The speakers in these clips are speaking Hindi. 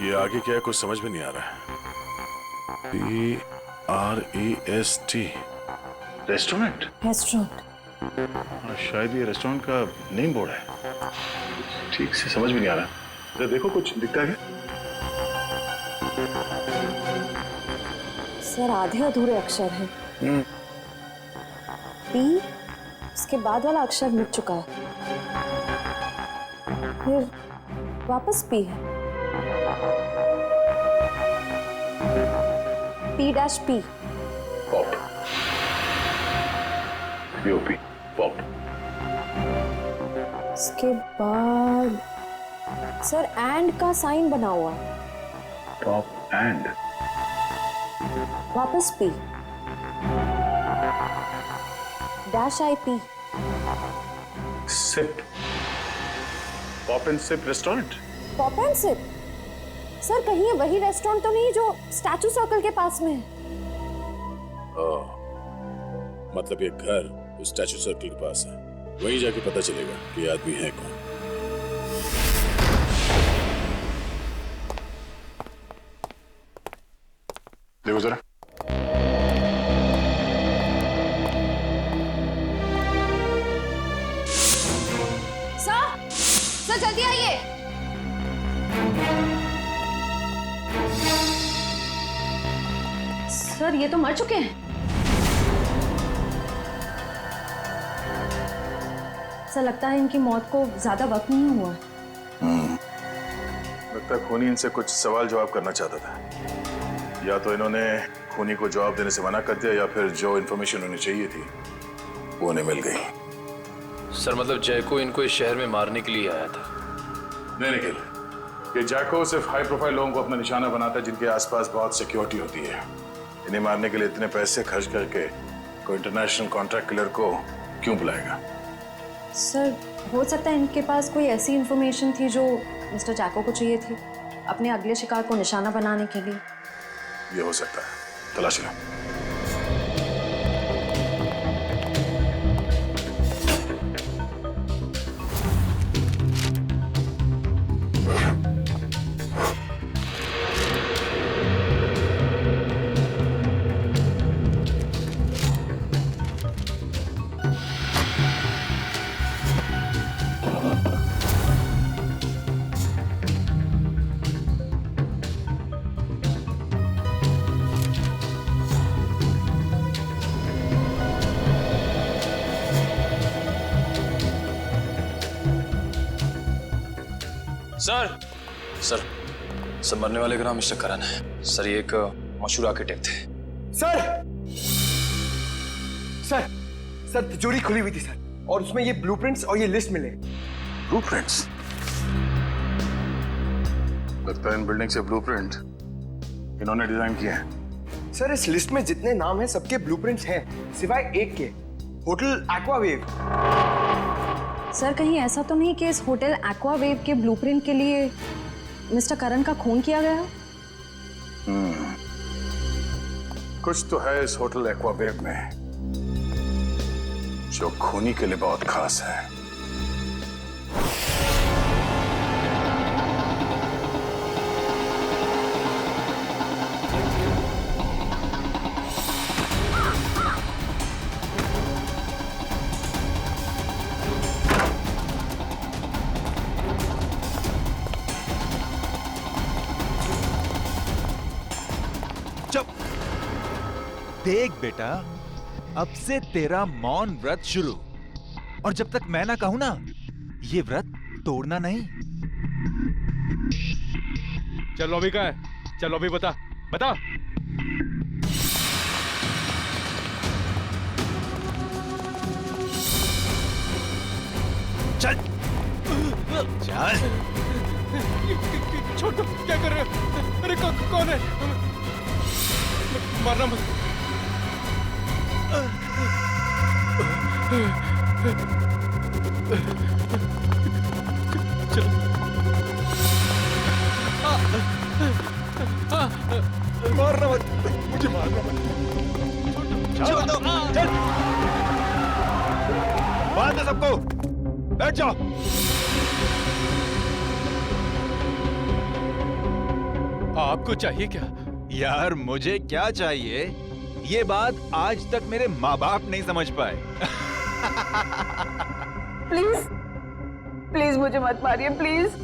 ये आगे क्या है कुछ समझ में नहीं आ रहा है। PREST restaurant. शायद ये रेस्टोरेंट का नेम बोर्ड है। ठीक से समझ में नहीं आ रहा। जरा देखो कुछ दिखता है क्या? सर आधे अधूरे अक्षर हैं। पी, उसके बाद वाला अक्षर मिट चुका है, फिर वापस पी है। P-P। पॉप। POP pop. उसके बाद सर एंड का साइन बना हुआ है। Pop and. वापस P. -IP। Sip. Pop and sip restaurant. Pop and sip. Sir कहीं ये वही रेस्टोरेंट तो नहीं जो स्टैचू सर्कल के पास में है? मतलब ये घर उस स्टैचू सर्कल के पास है। वहीं जाके पता चलेगा कि आदमी है कौन। देखो जरा। सर जल्दी आइए। सर ये तो मर चुके हैं। सर लगता है इनकी मौत को ज्यादा वक्त नहीं हुआ। लगता है खूनी इनसे कुछ सवाल जवाब करना चाहता था। या तो इन्होंने खूनी को जवाब देने से मना कर दिया या फिर जो इन्फॉर्मेशन उन्हें चाहिए थी वो उन्हें मिल गई। सर मतलब जैको इनको इस शहर में मारने के लिए आया था? नहीं निखिल, ये जैको सिर्फ हाई प्रोफाइल लोगों को अपना निशाना बनाता है जिनके आसपास बहुत सिक्योरिटी होती है। इन्हें मारने के लिए इतने पैसे खर्च करके कोई इंटरनेशनल कॉन्ट्रैक्ट किलर को क्यों बुलाएगा? सर हो सकता है इनके पास कोई ऐसी इंफॉर्मेशन थी जो मिस्टर जैको को चाहिए थी अपने अगले शिकार को निशाना बनाने के लिए। ये हो सकता है, तलाशी लो। सर सर सर मरने वाले का नाम मिस्टर करण है। सर ये एक मशहूर आर्किटेक्ट थे। सर सर सर तिजोरी खुली हुई थी सर, और उसमें ये ब्लूप्रिंट्स और ये लिस्ट मिले। ब्लूप्रिंट्स? लगता है इन बिल्डिंग से ब्लूप्रिंट इन्होंने डिजाइन किए हैं। सर इस लिस्ट में जितने नाम हैं सबके ब्लूप्रिंट्स हैं सिवाय एक के, होटल एक्वावेव। सर कहीं ऐसा तो नहीं कि इस होटल एक्वावेव के ब्लूप्रिंट के लिए मिस्टर करण का खून किया गया? कुछ तो है इस होटल एक्वावेव में जो खूनी के लिए बहुत खास है। देख बेटा, अब से तेरा मौन व्रत शुरू, और जब तक मैं ना कहूं ना, ये व्रत तोड़ना नहीं। चलो अभी का है, चलो अभी बता बता। चल चल। छोटू क्या कर रहे हो? अरे कौन है? मारना मत। चलो। मारना मत, मुझे मारना मत। चल चल। दे सबको, बैठ जाओ। आपको चाहिए क्या? यार मुझे क्या चाहिए, ये बात आज तक मेरे माँ बाप नहीं समझ पाए। प्लीज प्लीज मुझे मत मारिए, प्लीज।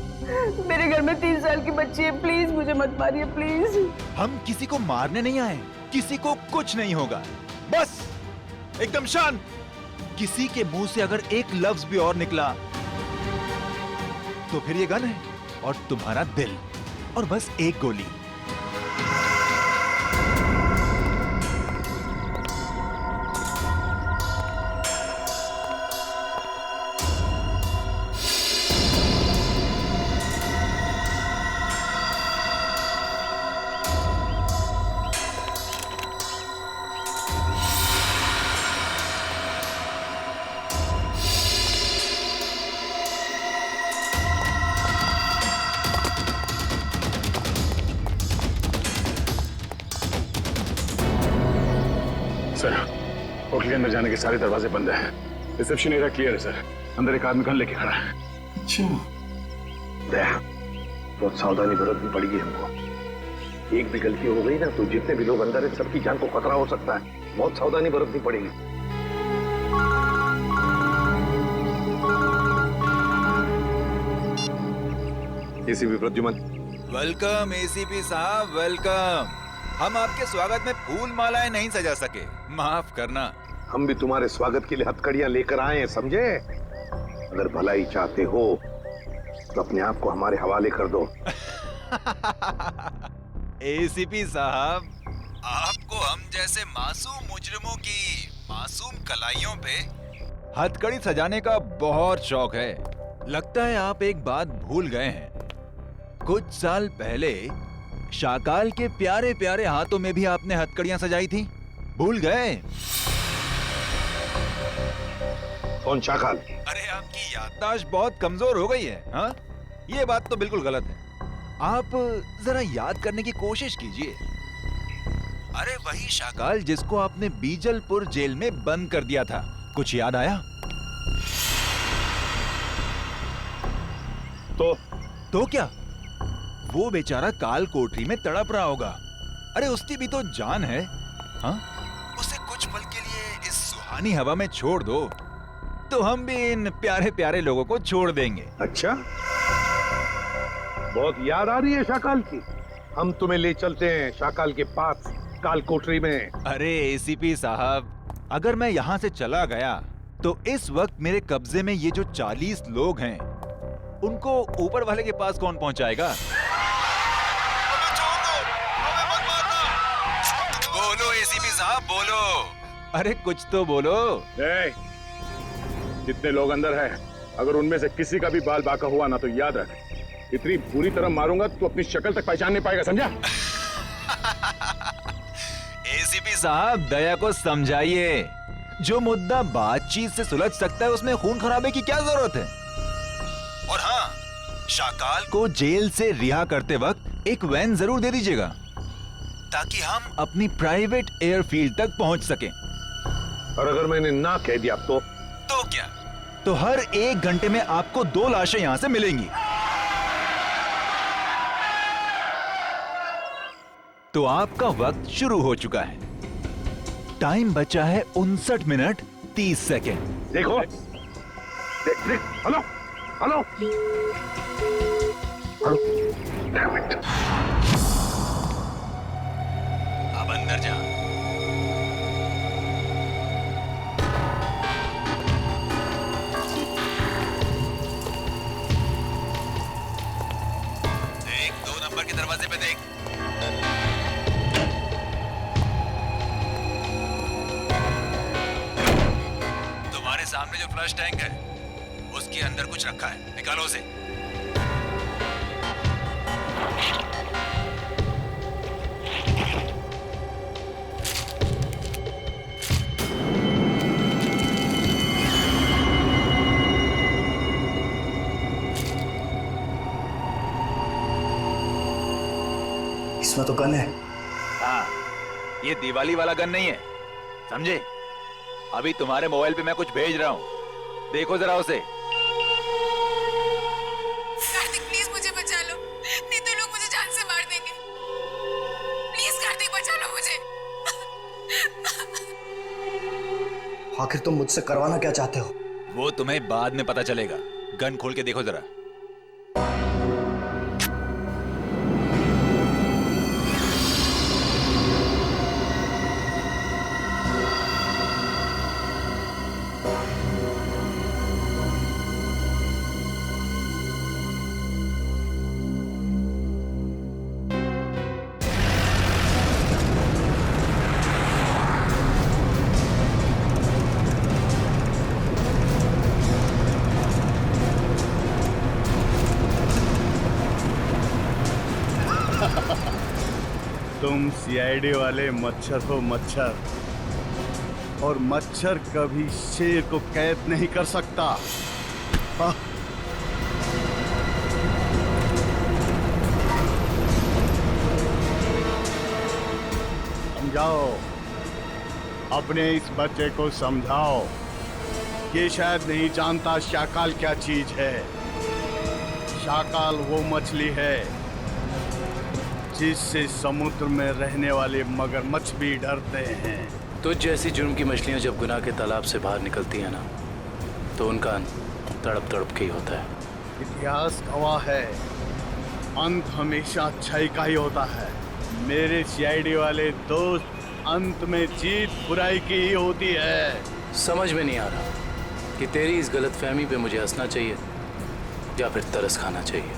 मेरे घर में 3 साल की बच्ची है, प्लीज मुझे मत मारिए, प्लीज। हम किसी को मारने नहीं आए, किसी को कुछ नहीं होगा, बस एकदम शांत। किसी के मुंह से अगर एक लफ्ज भी और निकला तो फिर ये गन है और तुम्हारा दिल, और बस एक गोली। सर, होटल के अंदर जाने के सारे दरवाजे बंद हैं। रिसेप्शन एरिया क्लियर है सर। अंदर एक आदमी गन लेके खड़ा है। दया, बहुत सावधानी बरतनी पड़ेगी हमको। एक भी गलती हो गई ना तो जितने भी लोग अंदर हैं सबकी जान को खतरा हो सकता है। बहुत सावधानी बरतनी पड़ेगी। एसीपी प्रद्युमन। वेलकम एसीपी साहब, वेलकम। हम आपके स्वागत में फूल मालाएं नहीं सजा सके, माफ करना। हम भी तुम्हारे स्वागत के लिए हथकड़ियां लेकर आए हैं, समझे? अगर भलाई चाहते हो तो अपने आप को हमारे हवाले कर दो। एसीपी साहब, आपको हम जैसे मासूम मुजरिमों की मासूम कलाइयों पे हथकड़ी सजाने का बहुत शौक है। लगता है आप एक बात भूल गए हैं। कुछ साल पहले शाकाल के प्यारे प्यारे हाथों में भी आपने हथकड़ियां सजाई थी, भूल गए? कौन शाकाल? अरे आपकी याददाश्त बहुत कमजोर हो गई है। हाँ, ये बात तो बिल्कुल गलत है। आप जरा याद करने की कोशिश कीजिए। अरे वही शाकाल जिसको आपने बीजलपुर जेल में बंद कर दिया था, कुछ याद आया? तो क्या? वो बेचारा काल कोठरी में तड़प रहा होगा। अरे उसकी भी तो जान है। हाँ, उसे कुछ पल के लिए इस सुहानी हवा में छोड़ दो तो हम भी इन प्यारे प्यारे लोगों को छोड़ देंगे। अच्छा, बहुत याद आ रही है शाकाल की। हम तुम्हें ले चलते हैं शाकाल के पास काल कोठरी में। अरे एसीपी साहब, अगर मैं यहाँ से चला गया तो इस वक्त मेरे कब्जे में ये जो 40 लोग हैं उनको ऊपर वाले के पास कौन पहुंचाएगा? बोलो एसीपी साहब, बोलो। अरे कुछ तो बोलो। जितने लोग अंदर हैं, अगर उनमें से किसी का भी बाल बांका हुआ ना तो याद रख, इतनी बुरी तरह मारूंगा तो अपनी शक्ल तक पहचान नहीं पाएगा, समझा? एसीपी साहब, दया को समझाइए। जो मुद्दा बातचीत से सुलझ सकता है उसमें खून खराबे की क्या जरूरत है? और हाँ, शाकाल को जेल से रिहा करते वक्त एक वैन जरूर दे दीजिएगा ताकि हम अपनी प्राइवेट एयरफील्ड तक पहुंच सकें। और अगर मैंने ना कह दिया तो क्या? तो हर 1 घंटे में आपको 2 लाशें यहां से मिलेंगी। तो आपका वक्त शुरू हो चुका है। टाइम बचा है 59 मिनट 30 सेकेंड। देखो, देख, hello hello hello. Damn it. अब अंदर जा। देख, 2 नंबर के दरवाजे पे देख। तुम्हारे सामने जो फ्लश टैंक है उसके अंदर कुछ रखा है, निकालो उसे। इसमें तो गन है। हाँ, ये दिवाली वाला गन नहीं है, समझे? अभी तुम्हारे मोबाइल पे मैं कुछ भेज रहा हूँ। देखो जरा उसे। कार्तिक प्लीज मुझे बचा लो, नहीं तो लोग मुझे जान से मार देंगे। प्लीज कार्तिक बचा लो मुझे। आखिर तुम मुझसे करवाना क्या चाहते हो? वो तुम्हें बाद में पता चलेगा। गन खोल के देखो जरा। तुम सीआईडी वाले मच्छर हो मच्छर, और मच्छर कभी शेर को कैद नहीं कर सकता। हाँ। समझाओ, अपने इस बच्चे को समझाओ। ये शायद नहीं जानता शाकाल क्या चीज है। शाकाल वो मछली है जिससे समुद्र में रहने वाले मगरमच्छ भी डरते हैं। तो जैसी जुर्म की मछलियां जब गुनाह के तालाब से बाहर निकलती हैं ना, तो उनका अंत तड़प तड़प के ही होता है। इतिहास गवाह है, अंत हमेशा अच्छाई का ही होता है। मेरे सीआईडी वाले दोस्त, अंत में जीत बुराई की ही होती है। समझ में नहीं आ रहा कि तेरी इस गलतफहमी पे मुझे हंसना चाहिए या फिर तरस खाना चाहिए।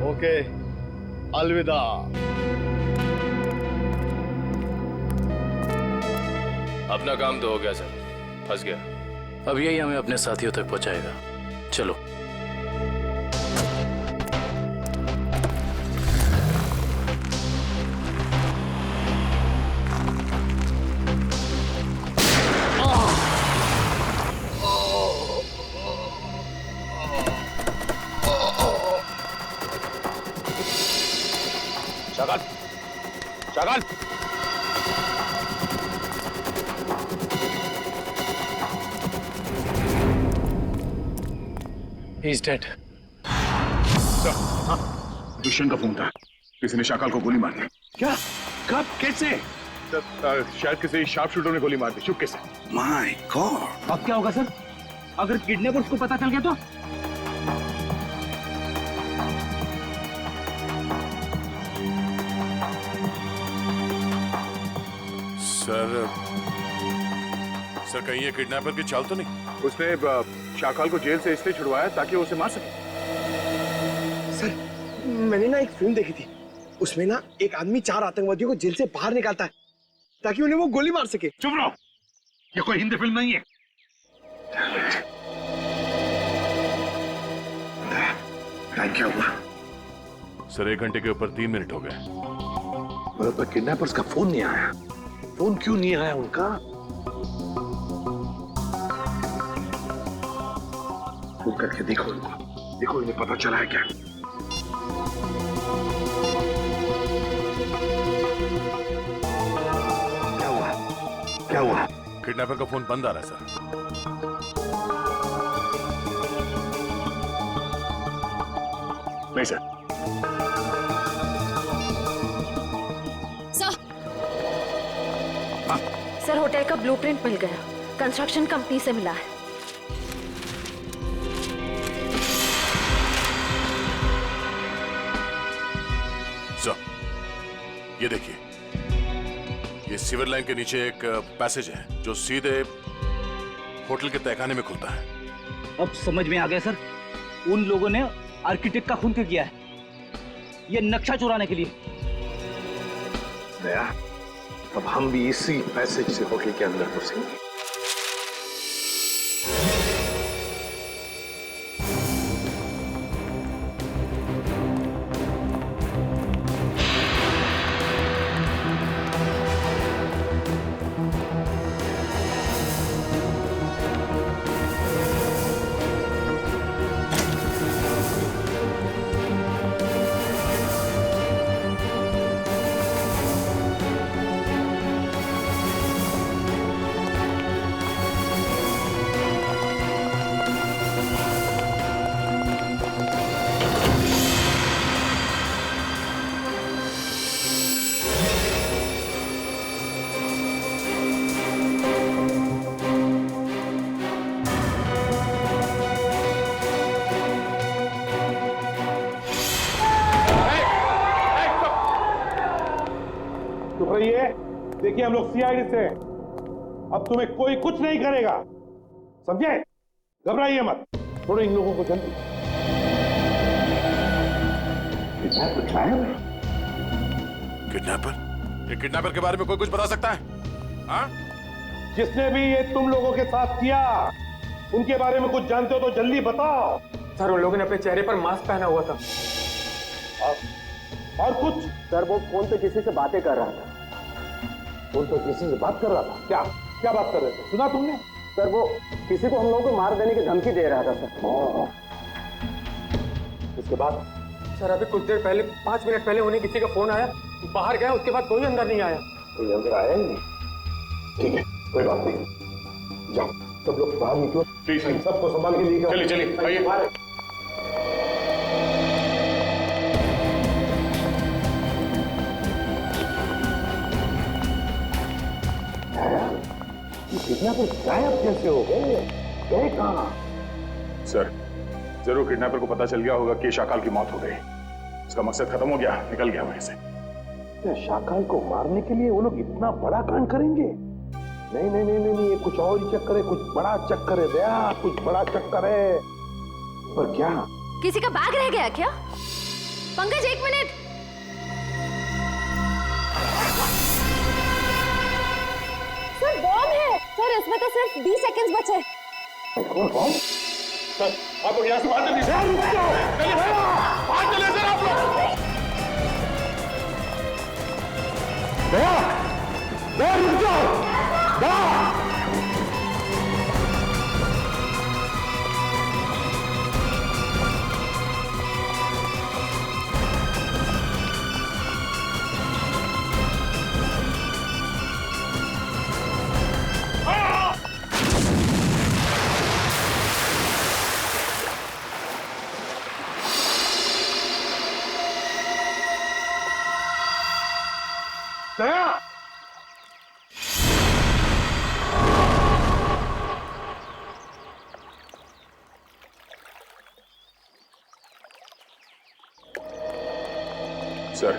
ओके, अलविदा। अपना काम तो हो गया सर, फंस गया। अब यही हमें अपने साथियों तक पहुंचाएगा। चलो। Shakaal, Shakaal, He's dead. दुष्यंत का फोन था। किसी ने शाकाल को गोली मार दी। क्या? कब? कैसे? शायद किसी शार्प शूटर ने गोली मार दी, चुपके से। My God! अब क्या होगा सर? अगर किडनैपर्स को पता चल गया तो? सर कहीं ये किडनैपर की चाल तो नहीं? उसने शाकाल को जेल से इसलिए छुड़वाया ताकि वो उसे मार सके। सर, मैंने ना एक फिल्म देखी थी, उसमें ना एक आदमी 4 आतंकवादियों को जेल से बाहर निकालता है ताकि उन्हें वो गोली मार सके। चुप रहो, ये कोई हिंदी फिल्म नहीं है। क्या हुआ? सर 1 घंटे के ऊपर 3 मिनट हो गए। पर किडनैपर्स का फोन नहीं आया। फोन क्यों नहीं आया उनका? फोन करके देखो इनको, देखो इन्हें पता चला है क्या? क्या हुआ? क्या हुआ? किडनैपर का फोन बंद आ रहा है सर। नहीं सर। सर, होटल का ब्लूप्रिंट मिल गया, कंस्ट्रक्शन कंपनी से मिला है। सर, ये देखिए, ये सीवर लाइन के नीचे एक पैसेज है जो सीधे होटल के तहखाने में खुलता है। अब समझ में आ गया सर, उन लोगों ने आर्किटेक्ट का खून क्यों किया है? ये नक्शा चुराने के लिए। दया, अब हम भी इसी पैसेज से होटल के अंदर घुसेंगे। रही है। देखिए हम लोग सीआईडी से हैं। अब तुम्हें कोई कुछ नहीं करेगा, समझे? घबराइए मत, छोड़ो इन लोगों को जल्दी। किडनैपर? ये किडनैपर के बारे में कोई कुछ बता सकता है? हाँ? जिसने भी ये तुम लोगों के साथ किया, उनके बारे में कुछ जानते हो तो जल्दी बताओ। सर उन लोगों ने अपने चेहरे पर मास्क पहना हुआ था। और कुछ? सर वो फोन पे किसी से बातें कर रहा था। फोन पे किसी से बात कर रहा था? क्या क्या बात कर रहे थे, सुना तुमने? सर वो किसी को हम लोगों को मार देने की धमकी दे रहा था सर। इसके बाद? सर अभी कुछ देर पहले, 5 मिनट पहले उन्हें किसी का फोन आया, बाहर गया, उसके बाद कोई अंदर नहीं आया। कोई अंदर आया ही नहीं? ठीक है, कोई बात नहीं, जाओ सब लोग बाहर निकलो। ठीक है, सबको संभाल के लेकर चलिए चलिए आइए। किडनैपर गायब कैसे हो गए? गए कहाँ? सर जरूर किडनैपर को पता चल गया होगा कि शाकाल की मौत हो गई। उसका मकसद खत्म हो गया, निकल गया वहीं से। शाकाल को मारने के लिए वो लोग इतना बड़ा कांड करेंगे? नहीं नहीं नहीं नहीं, ये कुछ और ही चक्कर है, कुछ बड़ा चक्कर है दया, कुछ बड़ा चक्कर है। पर क्या? किसी का बैग रह गया क्या? पंकज 1 मिनट। सर बॉम्ब है। सर इसमें तो सिर्फ 20 सेकंड्स बचे। कौन बॉम्ब? सर आप लोग यहाँ से बाहर चलिए। सर रुक जाओ, चलिए बाहर चलिए सर आप लोग। दया, दया रुक जाओ, दया। दया! सर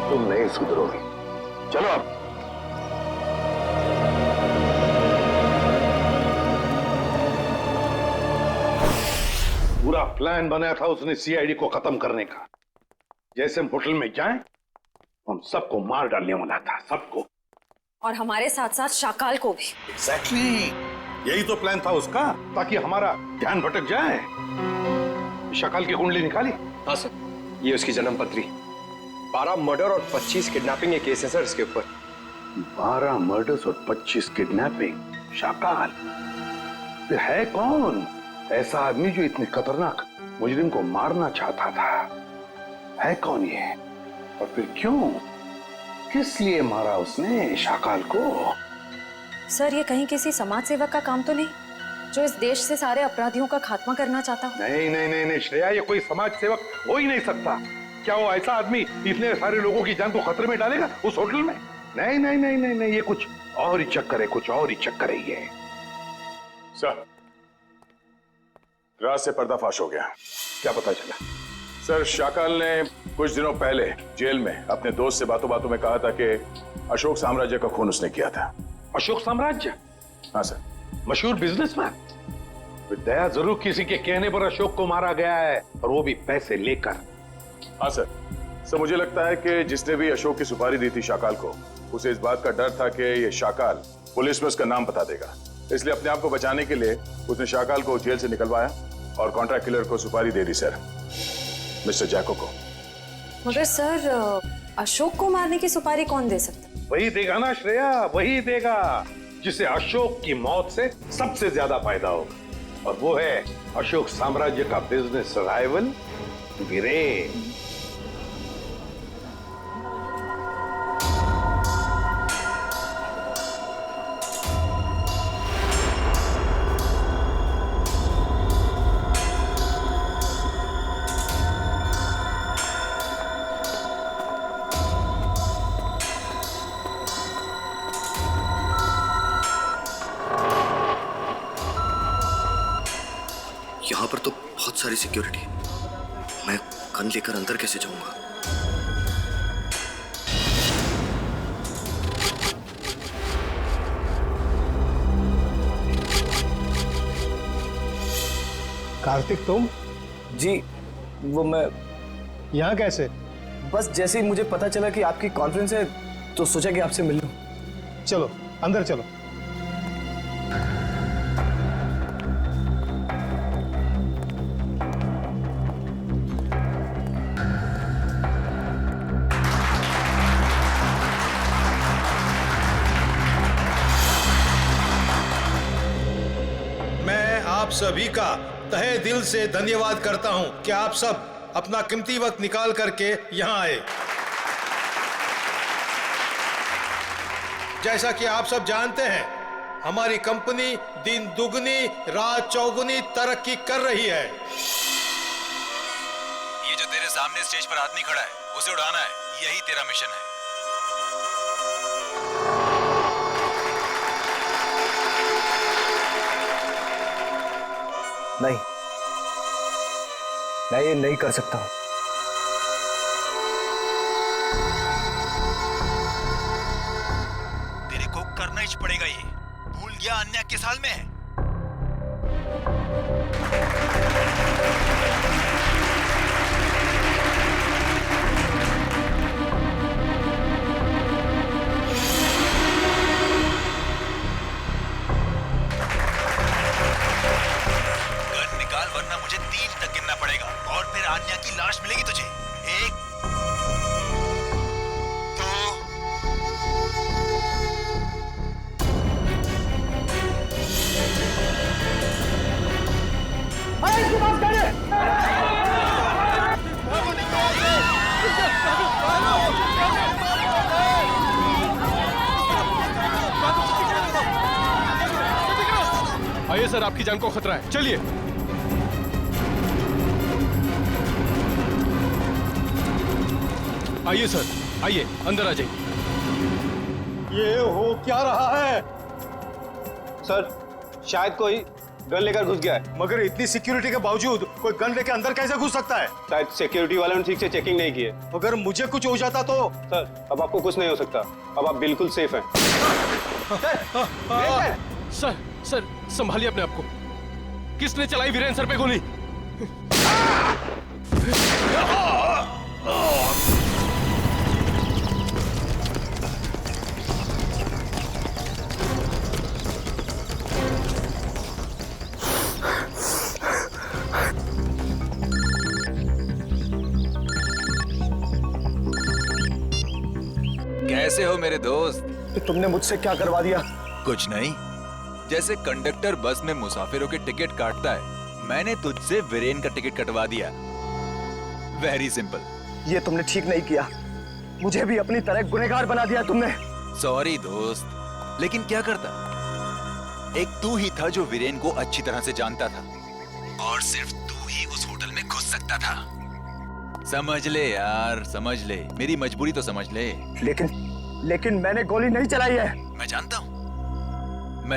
तुम नहीं सुधरोगे, चलो अब। पूरा प्लान बनाया था उसने सीआईडी को खत्म करने का। जैसे हम होटल में जाएं, हम सबको मार डालने वाला था, सबको। और हमारे साथ साथ शाकाल को भी। एग्जैक्टली, यही तो प्लान था उसका, ताकि हमारा ध्यान भटक जाए। शाकाल की कुंडली निकाली? हाँ सर, ये उसकी जन्म पत्री। 12 मर्डर और 25 किडनैपिंग के केस है सर इसके ऊपर। 12 मर्डर्स और 25 किडनैपिंग। शाकाल फिर है कौन ऐसा आदमी जो इतने खतरनाक मुजरिम को मारना चाहता था? है कौन ये, और फिर क्यों, किस लिए मारा उसने शाकाल को? सर ये कहीं किसी समाज सेवक का काम तो नहीं, जो इस देश से सारे अपराधियों का खात्मा करना चाहता हो? नहीं नहीं नहीं नहीं श्रेया, ये कोई समाज सेवक हो ही नहीं सकता। क्या वो ऐसा आदमी इतने सारे लोगों की जान को खतरे में डालेगा उस होटल में? नहीं नहीं नहीं नहीं नहीं, ये कुछ और ही चक्कर है, कुछ और ही चक्कर है ये। सर रात से पर्दाफाश हो गया। क्या पता चला? सर शाकाल ने कुछ दिनों पहले जेल में अपने दोस्त से बातों बातों में कहा था कि अशोक साम्राज्य का खून उसने किया था। अशोक साम्राज्य? हाँ सर। मशहूर बिजनेसमैन। दया जरूर किसी के कहने पर अशोक को मारा गया है, और वो भी पैसे लेकर। हाँ सर। सर मुझे लगता है कि जिसने भी अशोक की सुपारी दी थी शाकाल को, उसे इस बात का डर था कि ये शाकाल पुलिस में उसका नाम बता देगा, इसलिए अपने आप को बचाने के लिए उसने शाकाल को जेल से निकलवाया और कॉन्ट्रैक्ट किलर को सुपारी दे दी सर, मिस्टर जैको को। मगर सर अशोक को मारने की सुपारी कौन दे सकता? वही देगा ना श्रेया, वही देगा जिसे अशोक की मौत से सबसे ज्यादा फायदा होगा, और वो है अशोक साम्राज्य का बिजनेस राइवल वीरेन। यहाँ पर तो बहुत सारी सिक्योरिटी है। मैं गन लेकर अंदर कैसे जाऊंगा? कार्तिक तुम? जी, वो मैं यहाँ कैसे? बस जैसे ही मुझे पता चला कि आपकी कॉन्फ्रेंस है तो सोचा कि आपसे मिल लूं। चलो अंदर चलो। मैं आप सभी का तहे दिल से धन्यवाद करता हूं कि आप सब अपना कीमती वक्त निकाल करके यहां आए। जैसा कि आप सब जानते हैं, हमारी कंपनी दिन दुगनी रात चौगुनी तरक्की कर रही है। ये जो तेरे सामने स्टेज पर आदमी खड़ा है, उसे उड़ाना है, यही तेरा मिशन है। नहीं, मैं ये नहीं कर सकता हूं। तेरे को करना ही पड़ेगा ये। भूल गया अन्य के साल में है। गन निकाल वरना मुझे 3 तक गिनना पड़ेगा और फिर आन्या की लाश मिलेगी तुझे। 1 आइए सर, आपकी जान को खतरा है, चलिए। आइए सर, आइए अंदर आ जाइए। ये हो क्या रहा है? सर, शायद कोई गन लेकर घुस गया है। मगर इतनी सिक्योरिटी के बावजूद कोई गन लेकर अंदर कैसे घुस सकता है? शायद सिक्योरिटी वालों ने ठीक से चेकिंग नहीं की है। अगर मुझे कुछ हो जाता तो? सर, अब आपको कुछ नहीं हो सकता, अब आप बिल्कुल सेफ हैं। सर, संभालिए अपने आप को। किसने चलाई वीरेन सर पे गोली? कैसे हो मेरे दोस्त? तो तुमने मुझसे क्या करवा दिया? कुछ नहीं, जैसे कंडक्टर बस में मुसाफिरों के टिकट काटता है, मैंने तुझसे वीरेन का टिकट कटवा दिया। Very simple. ये तुमने ठीक नहीं किया, मुझे भी अपनी तरह गुनहगार बना दिया तुमने। सॉरी दोस्त, लेकिन क्या करता? एक तू ही था जो वीरेन को अच्छी तरह से जानता था और सिर्फ तू ही उस होटल में घुस सकता था। समझ ले यार, समझ ले, मेरी मजबूरी तो समझ ले। लेकिन मैंने गोली नहीं चलाई है। मैं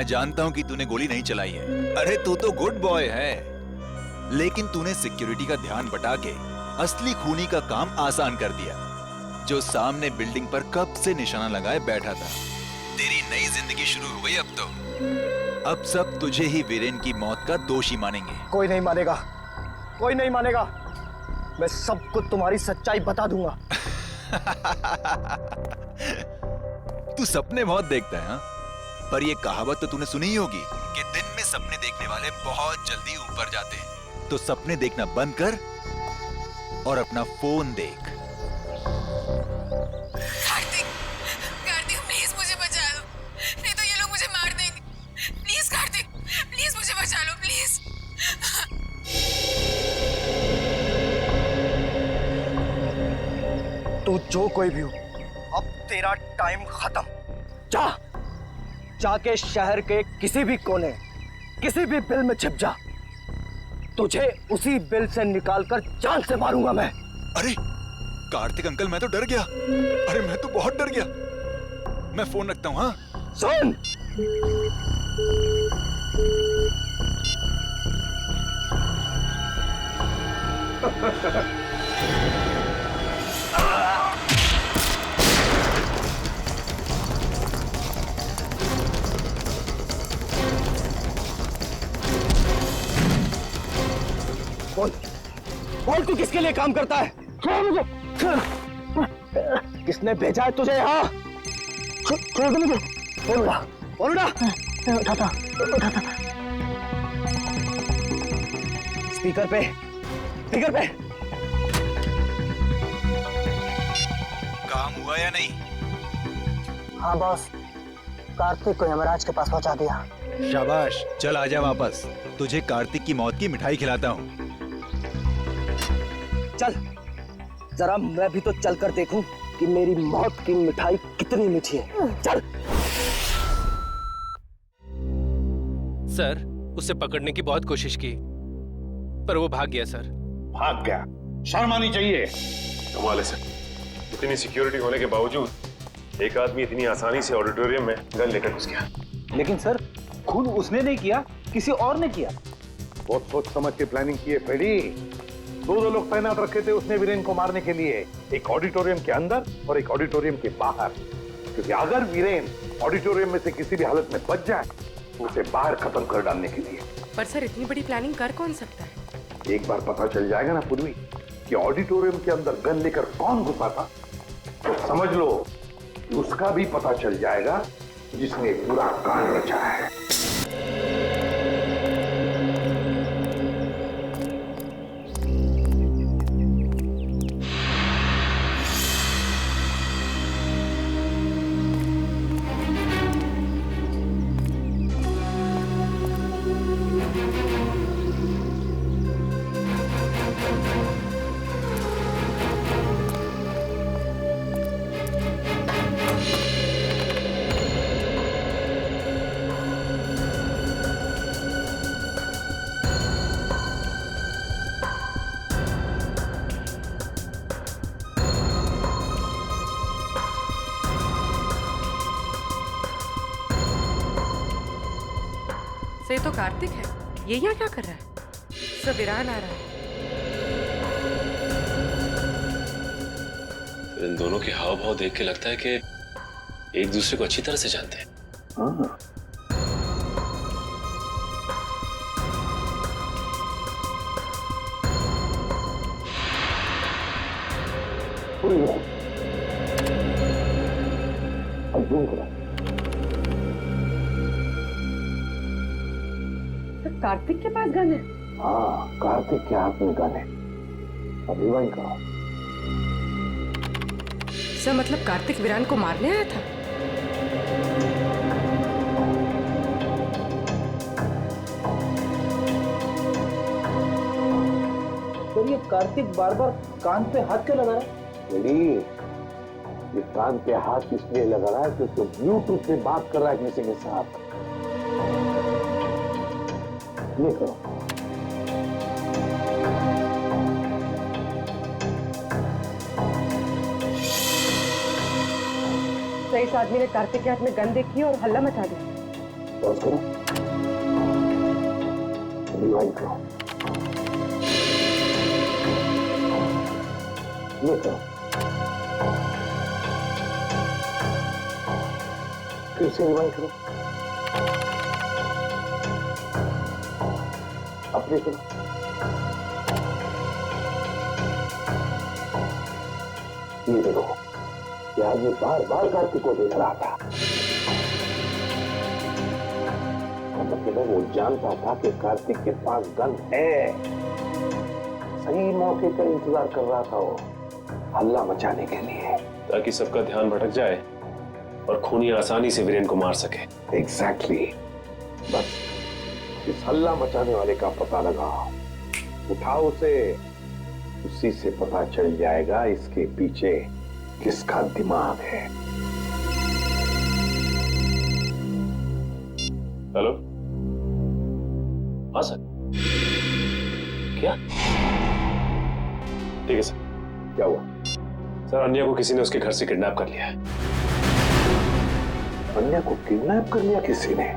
जानता हूं कि तूने गोली नहीं चलाई है। अरे तू तो गुड बॉय है, लेकिन तूने सिक्योरिटी का ध्यान बटा के असली खूनी का काम आसान कर दिया, जो सामने बिल्डिंग पर कब से निशाना लगाए बैठा था। तेरी नई जिंदगी शुरू हो गई अब तो। अब सब तुझे ही वीरेन की मौत का दोषी मानेंगे। कोई नहीं मानेगा, कोई नहीं मानेगा। मैं सबको तुम्हारी सच्चाई बता दूंगा। तू सपने बहुत देखता है, हाँ? पर ये कहावत तो तूने सुनी ही होगी कि दिन में सपने देखने वाले बहुत जल्दी ऊपर जाते हैं। तो सपने देखना बंद कर और अपना फोन देख। कार्तिक, प्लीज मुझे बचा लो, नहीं तो ये लोग मुझे मार देंगे। प्लीज कार्तिक, प्लीज मुझे बचा लो, प्लीज। तू जो कोई भी हो, अब तेरा टाइम खत्म। जाके शहर के किसी भी कोने, किसी भी बिल में छिप जा। तुझे उसी बिल से निकालकर जान से मारूंगा मैं। अरे कार्तिक अंकल, मैं तो डर गया। अरे मैं तो बहुत डर गया। मैं फोन रखता हूँ। हाँ सुन, बोल बोल, तू किसके लिए काम करता है? किसने भेजा है तुझे यहाँ? बोलना उठाता स्पीकर पे काम हुआ या नहीं? हाँ बॉस, कार्तिक को यमराज के पास पहुंचा दिया। शाबाश, चल आजा वापस, तुझे कार्तिक की मौत की मिठाई खिलाता हूँ। चल जरा मैं भी तो चल कर देखूं कि मेरी मौत की मिठाई कितनी मीठी है। चल। सर, उसे पकड़ने की बहुत कोशिश की पर वो भाग गया सर। भाग गया? शर्म आनी चाहिए। कमाल है सर, इतनी सिक्योरिटी होने के बावजूद एक आदमी इतनी आसानी से ऑडिटोरियम में गन लेकर घुस गया। लेकिन सर, खुद उसने नहीं किया, किसी और ने किया। बहुत सोच समझ के प्लानिंग की है फ्रेडी। दो लोग तैनात रखे थे उसने वीरेन को मारने के लिए, एक ऑडिटोरियम के अंदर और एक ऑडिटोरियम के बाहर। क्योंकि अगर वीरेन ऑडिटोरियम में से किसी भी हालत में बच जाए तो उसे बाहर खत्म कर डालने के लिए। पर सर, इतनी बड़ी प्लानिंग कर कौन सकता है? एक बार पता चल जाएगा ना पूर्वी कि ऑडिटोरियम के अंदर गन लेकर कौन घुसा था, तो समझ लो कि उसका भी पता चल जाएगा जिसने पूरा कांड रचा है। ये तो कार्तिक है, ये यहाँ क्या कर रहा है? सब ईरान आ रहा है। इन दोनों के हाव भाव देख के लगता है कि एक दूसरे को अच्छी तरह से जानते हैं। हाँ। कार्तिक के पास गन है? हाँ, कार्तिक के हाथ में गन है। अभी वही करो। सर, मतलब कार्तिक वीरान को मारने आया था? तो ये कार्तिक बार बार कान पे हाथ क्यों लगा रहा है? ये कान पे हाथ इसलिए लगा रहा है क्योंकि ब्लूटूथ से बात कर रहा है किसी के साथ। ये करो। तो इस आदमी ने कार्तिक के हाथ में गन देखी और हल्ला मचा दिया। पॉज करो। रिवाइंड करो। ये करो। फिर से रिवाइंड करो। अपने करो। ये देखो, यार ये बार बार कार्तिक को देख रहा था। मतलब वो जानता था कि कार्तिक के पास गन है। सही मौके का इंतजार कर रहा था वो, हल्ला मचाने के लिए, ताकि सबका ध्यान भटक जाए और खूनी आसानी से वीरेन को मार सके। एग्जैक्टली। बस इस हल्ला मचाने वाले का पता लगाओ, उठाओ उसे, उसी से पता चल जाएगा इसके पीछे किसका दिमाग है। हेलो, हाँ सर। क्या? ठीक है सर। क्या हुआ? सर, अन्या को किसी ने उसके घर से किडनैप कर लिया है। अन्या को किडनैप कर लिया किसी ने?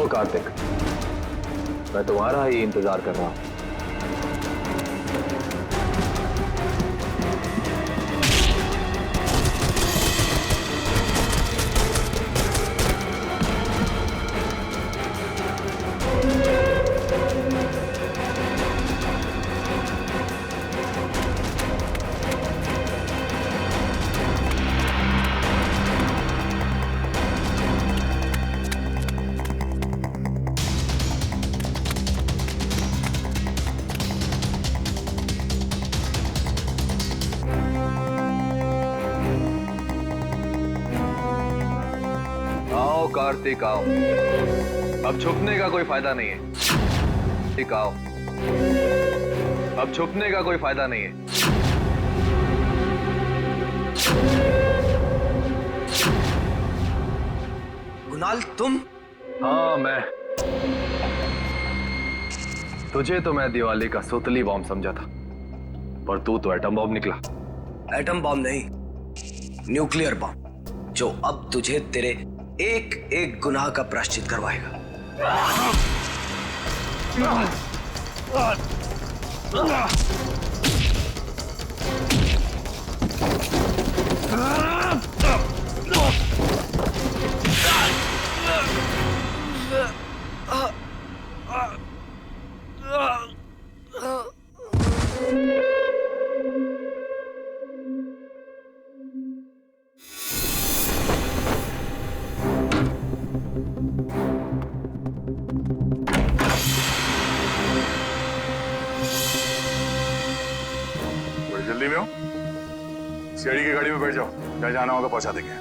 कार्तिक, मैं तुम्हारा ही इंतजार कर रहा हूं। कार्तिक आओ, अब छुपने का कोई फायदा नहीं है। ठीक आओ, अब छुपने का कोई फायदा नहीं है। कुणाल तुम? हाँ मैं। तुझे तो मैं दिवाली का सुतली बॉम्ब समझा था, पर तू तो एटम बॉम्ब निकला। एटम बॉम्ब नहीं, न्यूक्लियर बॉम्ब, जो अब तुझे तेरे एक एक गुनाह का प्रायश्चित करवाएगा। जल्दी में हो, सीढ़ी की गाड़ी में बैठ जाओ, जहाँ जाना होगा पहुंचा देंगे।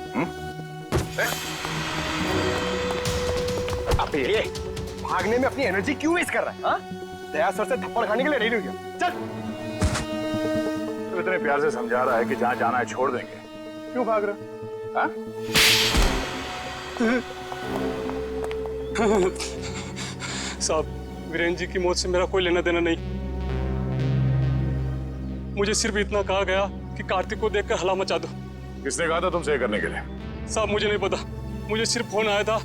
अबे ये भागने में अपनी एनर्जी क्यों वेस्ट कर रहा है? हाँ? दया सर से थप्पड़ खाने के लिए रेडी हो गया। चल। तो इतने प्यार से समझा रहा है कि जहाँ जाना है छोड़ देंगे, क्यों भाग रहा? हाँ? साहब, वीरेंद्र जी की मौत से मेरा कोई लेना देना नहीं। मुझे सिर्फ इतना कहा गया कि कार्तिक को देखकर हला मचा दो। किसने कहा था तुमसे ये करने के लिए? साहब मुझे नहीं पता, मुझे सिर्फ फोन आया था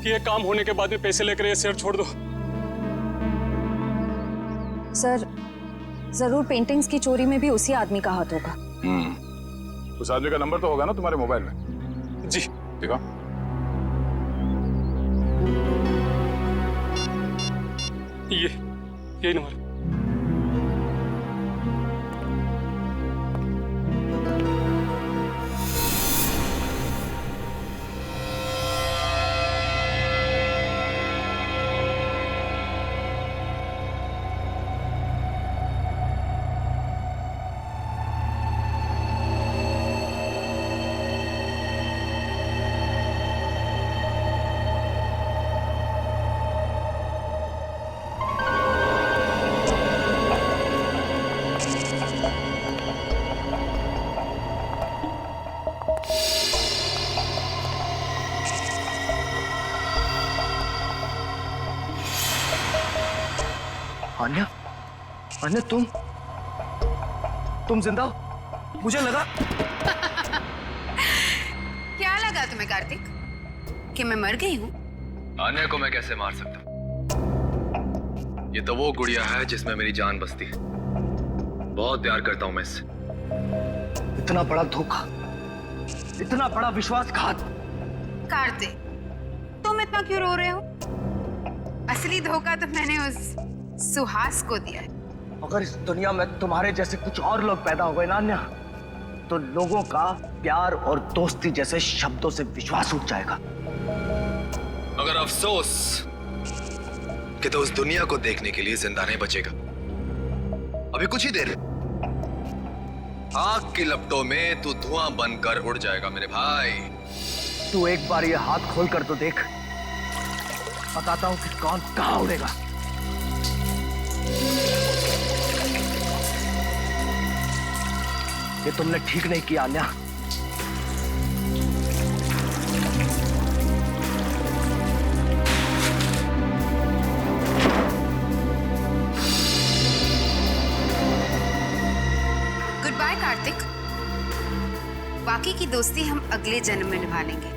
कि ये काम होने के बाद में पैसे लेकर ये शहर छोड़ दो। सर, जरूर पेंटिंग्स की चोरी में भी उसी आदमी का हाथ होगा। उस आदमी का नंबर तो होगा ना तुम्हारे मोबाइल में? जी। देखो। यही नंबर। अन्या, अन्या तुम जिंदा हो? मुझे लगा। क्या लगा तुम्हें कार्तिक कि मैं मर गई हूँ? आन्या को मैं कैसे मार सकता? ये तो वो गुड़िया है जिसमें मेरी जान बसती है। बहुत प्यार करता हूं मैं इससे। इतना बड़ा धोखा, इतना बड़ा विश्वासघात। कार्तिक, तुम इतना क्यों रो रहे हो? असली धोखा तो मैंने उस सुहास को दिया है। अगर इस दुनिया में तुम्हारे जैसे कुछ और लोग पैदा हो गए ना अन्या, तो लोगों का प्यार और दोस्ती जैसे शब्दों से विश्वास उठ जाएगा। मगर अफसोस कि तो उस दुनिया को देखने के लिए जिंदा नहीं बचेगा। अभी कुछ ही देर, आग की लपटों में तू धुआं बनकर उड़ जाएगा मेरे भाई। तू एक बार ये हाथ खोल कर तो देख, बताता हूं कि कौन कहां उड़ेगा। ये तुमने ठीक नहीं किया अन्या। गुड बाय कार्तिक, बाकी की दोस्ती हम अगले जन्म में निभा लेंगे।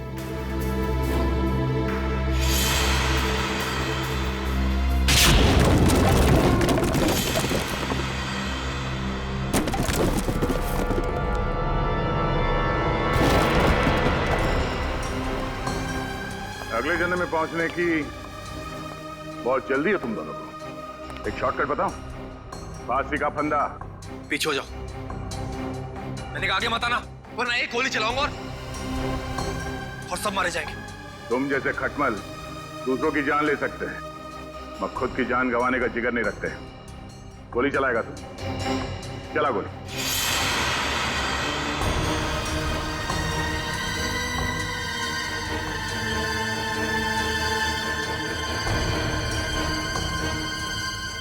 अगले जन्म में पहुंचने की बहुत जल्दी है तुम दोनों को। एक शॉर्टकट बताऊं? फांसी का फंदा। पीछे हो जाओ। मैंने कहा आगे मत आना, वरना एक गोली चलाऊंगा और सब मारे जाएंगे। तुम जैसे खटमल दूसरों की जान ले सकते हैं, मगर खुद की जान गंवाने का जिगर नहीं रखते। गोली चलाएगा तू? चला गोली।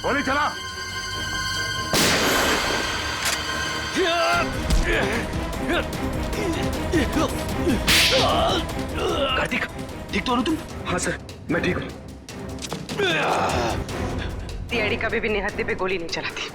गोली चला। कार्तिक, ठीक तो हो तुम? हाँ सर, मैं ठीक हूँ। सीआईडी कभी भी निहत्थे पे गोली नहीं चलाती।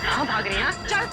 कहाँ भाग रहे हैं? चल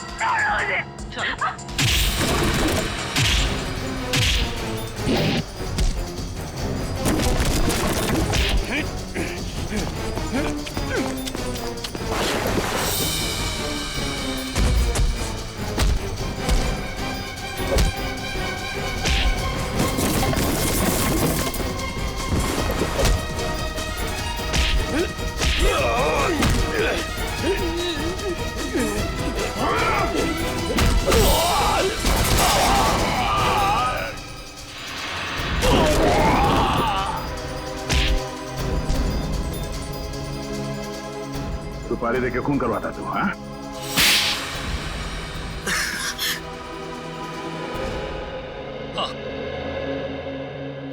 सुपारी देके खून करवाता तू? हाँ,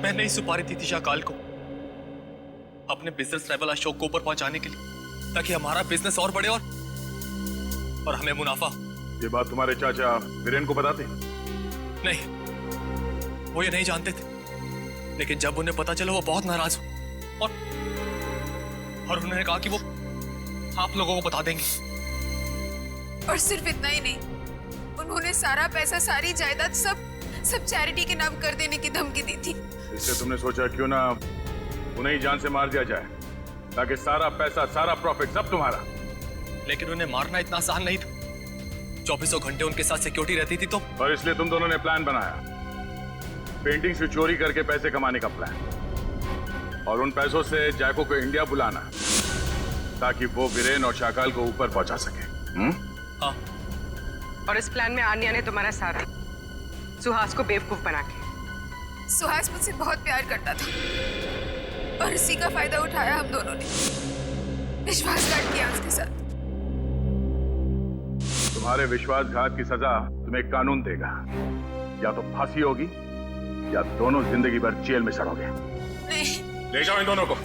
मैंने ही सुपारी दी थी शाकाल को अपने बिजनेस राइवल अशोक को ऊपर पहुंचाने के लिए, ताकि हमारा बिजनेस और बढ़े और हमें मुनाफा। ये बात तुम्हारे चाचा वीरेन को बताते? नहीं, वो ये नहीं जानते थे, लेकिन जब उन्हें पता चला वो बहुत नाराज हुए और उन्होंने कहा कि वो आप लोगों को बता देंगे। और सिर्फ इतना ही नहीं, उन्होंने सारा पैसा, सारी जायदाद सब चैरिटी के नाम कर देने की धमकी दी थी। इसलिए तुमने सोचा क्यों ना उन्हें ही जान से मार दिया जाए, ताकि सारा पैसा, सारा प्रॉफिट सब तुम्हारा। लेकिन उन्हें मारना इतना आसान नहीं था। 2400 घंटे उनके साथ सिक्योरिटी रहती थी तो। और इसलिए तुम दोनों ने प्लान बनाया, पेंटिंग से चोरी करके पैसे कमाने का प्लान, और उन पैसों से जैको को इंडिया बुलाना ताकि वो वीरेन और शाकाल को ऊपर पहुंचा सके। हाँ। और इस प्लान में आन्या ने तुम्हारा साथ दिया, सुहास को बेवकूफ बना के। सुहास मुझसे बहुत प्यार करता था और इसी का फायदा उठाया हम दोनों ने, विश्वासघात किया उसके साथ। तुम्हारे विश्वासघात की सजा तुम्हें कानून देगा, या तो फांसी होगी या दोनों जिंदगी भर जेल में सड़ोगे। नहीं। ले जाओ इन दोनों को।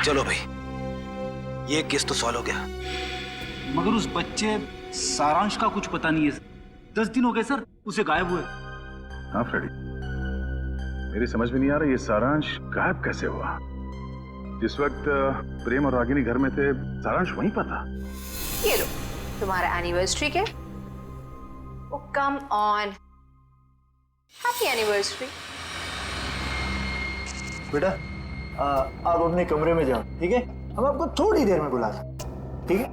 चलो भाई, ये केस तो सॉल्व हो गया। मगर उस बच्चे सारांश का कुछ पता नहीं है। 10 दिन हो गए सर उसे गायब हुए। हाँ फ्रेडी, मेरी समझ में नहीं आ रहा ये सारांश गायब कैसे हुआ। जिस वक्त प्रेम और रागिनी घर में थे, सारांश वहीं पर था। ये लो तुम्हारा एनिवर्सरी के। ओ कम ऑन, हैप्पी एनिवर्सरी। बेटा आप अपने कमरे में जाओ, ठीक है? हम आपको थोड़ी देर में बुला सकते, ठीक है?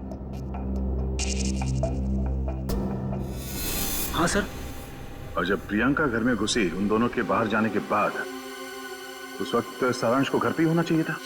हाँ सर। और जब प्रियंका घर में घुसी उन दोनों के बाहर जाने के बाद, उस वक्त सारांश को घर पे ही होना चाहिए था।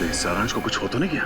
कहीं सारांश को कुछ हो तो नहीं गया?